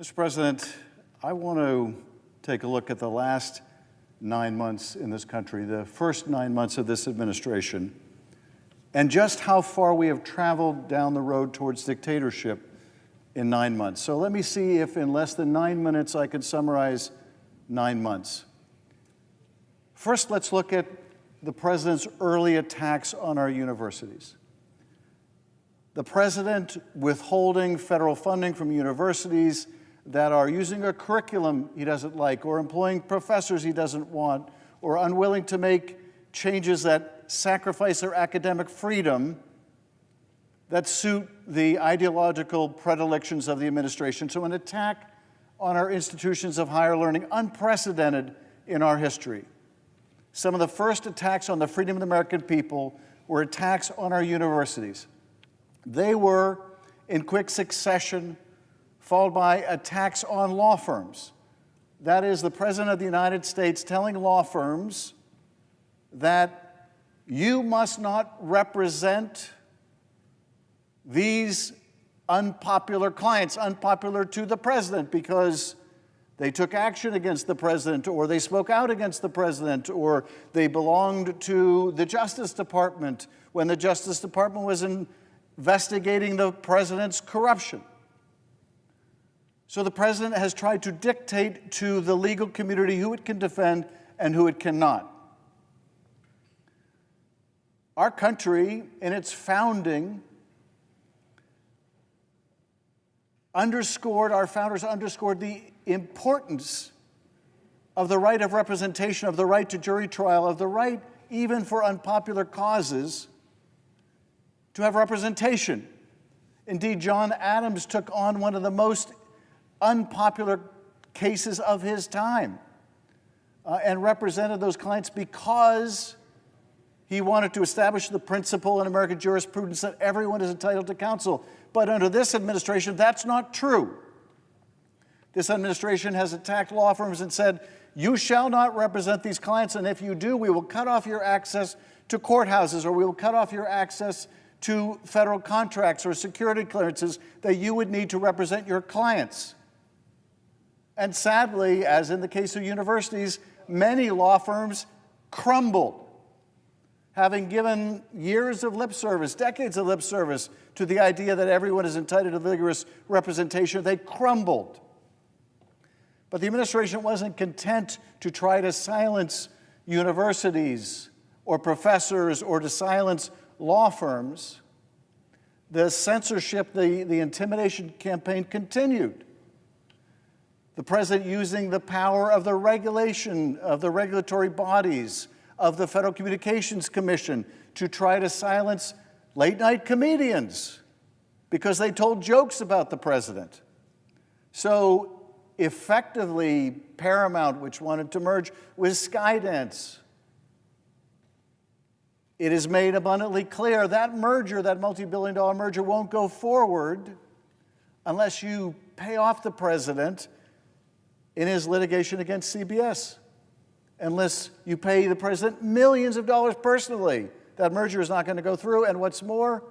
Mr. President, I want to take a look at the last 9 months in this country, the first 9 months of this administration, and just how far we have traveled down the road towards dictatorship in 9 months. So let me see if in less than 9 minutes I can summarize 9 months. First, let's look at the president's early attacks on our universities. The president withholding federal funding from universities that are using a curriculum he doesn't like, or employing professors he doesn't want, or unwilling to make changes that sacrifice their academic freedom that suit the ideological predilections of the administration. So an attack on our institutions of higher learning, unprecedented in our history. Some of the first attacks on the freedom of the American people were attacks on our universities. They were in quick succession, followed by attacks on law firms. That is, the President of the United States telling law firms that you must not represent these unpopular clients, unpopular to the President, because they took action against the President, or they spoke out against the President, or they belonged to the Justice Department when the Justice Department was investigating the President's corruption. So the President has tried to dictate to the legal community who it can defend and who it cannot. Our country, in its founding, our founders underscored the importance of the right of representation, of the right to jury trial, of the right, even for unpopular causes, to have representation. Indeed, John Adams took on one of the most unpopular cases of his time and represented those clients because he wanted to establish the principle in American jurisprudence that everyone is entitled to counsel. But under this administration, that's not true. This administration has attacked law firms and said, you shall not represent these clients, and if you do, we will cut off your access to courthouses, or we will cut off your access to federal contracts or security clearances that you would need to represent your clients. And sadly, as in the case of universities, many law firms crumbled, having given years of lip service, decades of lip service, to the idea that everyone is entitled to vigorous representation. They crumbled. But the administration wasn't content to try to silence universities or professors or to silence law firms. The censorship, the intimidation campaign continued. The president using the power of the regulation of the regulatory bodies, of the Federal Communications Commission, to try to silence late-night comedians because they told jokes about the president. So effectively, Paramount, which wanted to merge with Skydance, it is made abundantly clear that merger, that multi-billion-dollar merger, won't go forward unless you pay off the president in his litigation against CBS. Unless you pay the president millions of dollars personally, that merger is not going to go through. And what's more,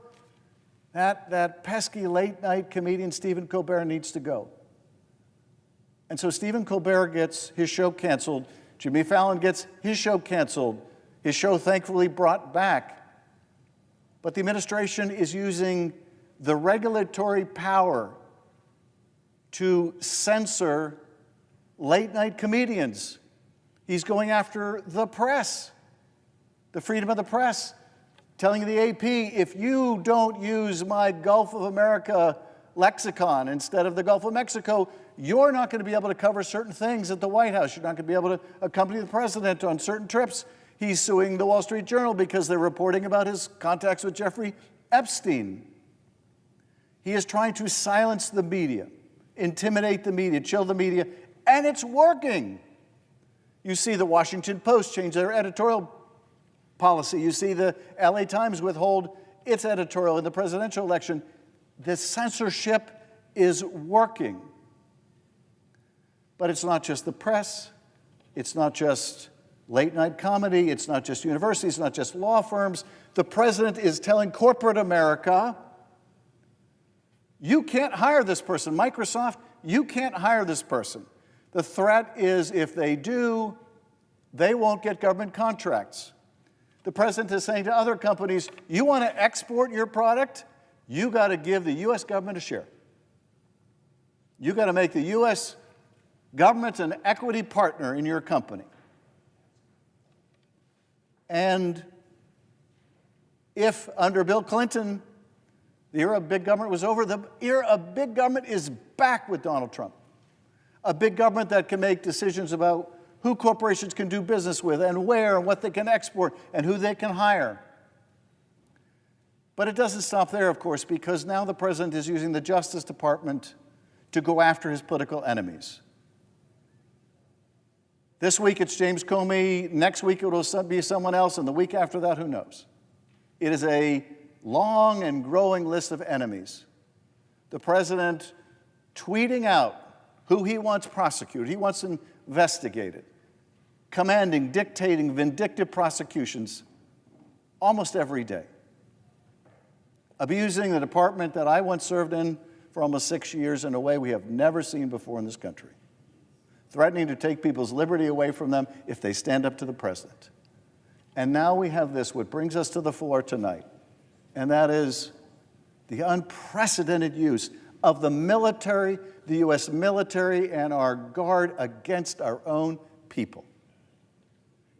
that pesky late-night comedian Stephen Colbert needs to go. And so Stephen Colbert gets his show canceled. Jimmy Fallon gets his show canceled. His show thankfully brought back. But the administration is using the regulatory power to censor late-night comedians. He's going after the press, the freedom of the press, telling the AP, if you don't use my Gulf of America lexicon instead of the Gulf of Mexico, you're not going to be able to cover certain things at the White House. You're not going to be able to accompany the president on certain trips. He's suing the Wall Street Journal because they're reporting about his contacts with Jeffrey Epstein. He is trying to silence the media, intimidate the media, chill the media, and it's working. You see the Washington Post change their editorial policy. You see the LA Times withhold its editorial in the presidential election. The censorship is working. But it's not just the press. It's not just late-night comedy. It's not just universities. It's not just law firms. The president is telling corporate America, you can't hire this person. Microsoft you can't hire this person. The threat is if they do, they won't get government contracts. The president is saying to other companies, you want to export your product? You got to give the U.S. government a share. You got to make the U.S. government an equity partner in your company. And if under Bill Clinton, the era of big government was over, the era of big government is back with Donald Trump. A big government that can make decisions about who corporations can do business with and where and what they can export and who they can hire. But it doesn't stop there, of course, because now the president is using the Justice Department to go after his political enemies. This week it's James Comey, next week it will be someone else, and the week after that, who knows? It is a long and growing list of enemies. The president tweeting out who he wants prosecuted, he wants investigated, commanding, dictating vindictive prosecutions almost every day. Abusing the department that I once served in for almost 6 years in a way we have never seen before in this country. Threatening to take people's liberty away from them if they stand up to the president. And now we have this, what brings us to the floor tonight, and that is the unprecedented use of the military, the U.S. military, and our guard against our own people.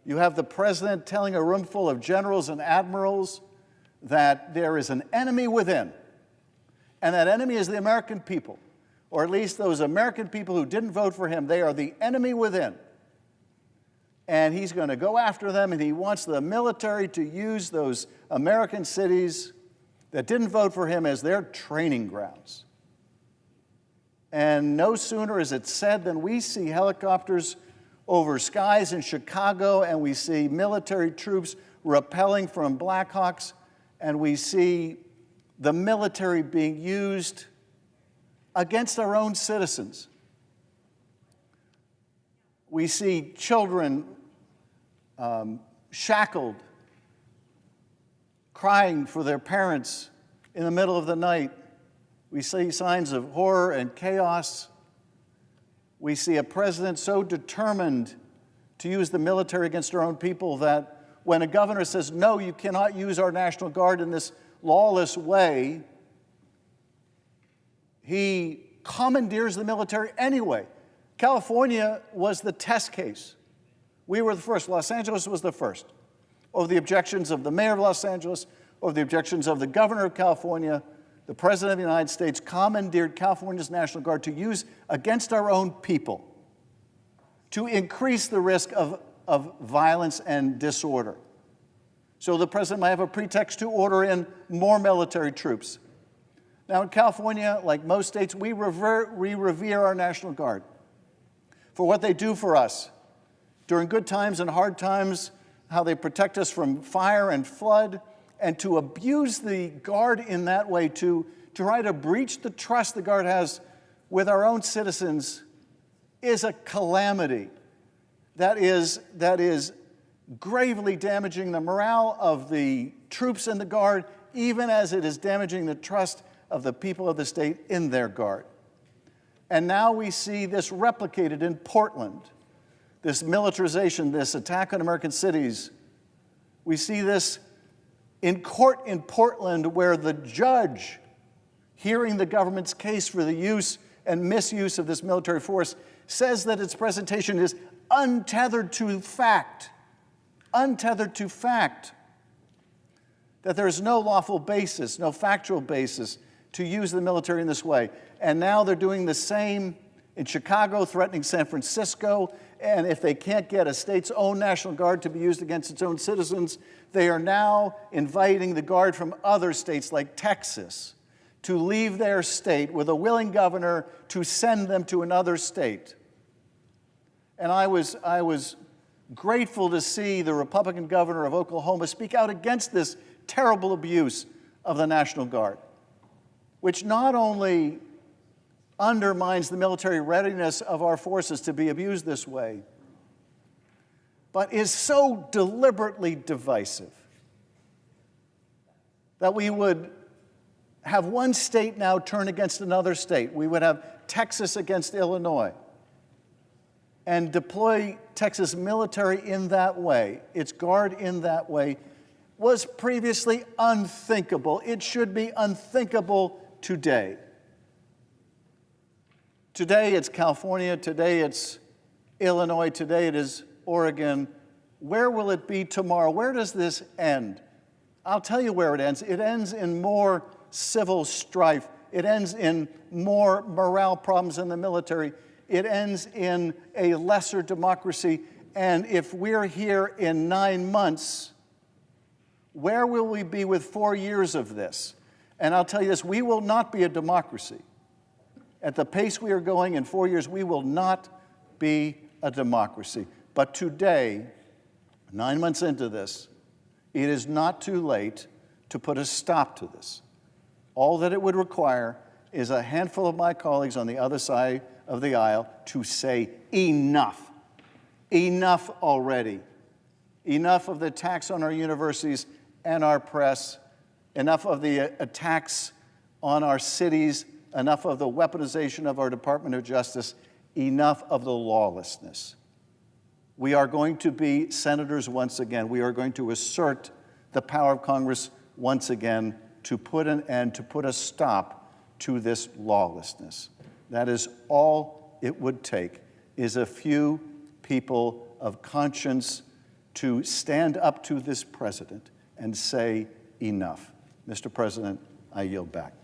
You have the president telling a room full of generals and admirals that there is an enemy within, and that enemy is the American people, or at least those American people who didn't vote for him. They are the enemy within. And he's going to go after them, and he wants the military to use those American cities that didn't vote for him as their training grounds. And no sooner is it said than we see helicopters over skies in Chicago, and we see military troops rappelling from Black Hawks, and we see the military being used against our own citizens. We see children shackled, crying for their parents in the middle of the night. We see signs of horror and chaos. We see a president so determined to use the military against our own people that when a governor says, no, you cannot use our National Guard in this lawless way, he commandeers the military anyway. California was the test case. We were the first. Los Angeles was the first. Over the objections of the mayor of Los Angeles, over the objections of the governor of California, the president of the United States commandeered California's National Guard to use against our own people, to increase the risk of violence and disorder. So the president might have a pretext to order in more military troops. Now in California, like most states, we revere our National Guard for what they do for us during good times and hard times, how they protect us from fire and flood, and to abuse the Guard in that way, to try to breach the trust the Guard has with our own citizens is a calamity. That is gravely damaging the morale of the troops in the Guard, even as it is damaging the trust of the people of the state in their Guard. And now we see this replicated in Portland, this militarization, this attack on American cities. We see this in court in Portland, where the judge, hearing the government's case for the use and misuse of this military force, says that its presentation is untethered to fact, that there is no lawful basis, no factual basis to use the military in this way. And now they're doing the same in Chicago, threatening San Francisco, and if they can't get a state's own National Guard to be used against its own citizens, they are now inviting the Guard from other states like Texas to leave their state with a willing governor to send them to another state. And I was grateful to see the Republican governor of Oklahoma speak out against this terrible abuse of the National Guard, which not only undermines the military readiness of our forces to be abused this way, but is so deliberately divisive that we would have one state now turn against another state. We would have Texas against Illinois and deploy Texas military in that way, its guard in that way, was previously unthinkable. It should be unthinkable today. Today it's California, today it's Illinois, today it is Oregon. Where will it be tomorrow? Where does this end? I'll tell you where it ends. It ends in more civil strife. It ends in more morale problems in the military. It ends in a lesser democracy. And if we're here in 9 months, where will we be with 4 years of this? And I'll tell you this, we will not be a democracy. At the pace we are going in 4 years, we will not be a democracy. But today, 9 months into this, it is not too late to put a stop to this. All that it would require is a handful of my colleagues on the other side of the aisle to say enough. Enough already. Enough of the attacks on our universities and our press. Enough of the attacks on our cities. Enough of the weaponization of our Department of Justice. Enough of the lawlessness. We are going to be senators once again. We are going to assert the power of Congress once again to put an end, to put a stop to this lawlessness. That is all it would take, is a few people of conscience to stand up to this president and say enough. Mr. President, I yield back.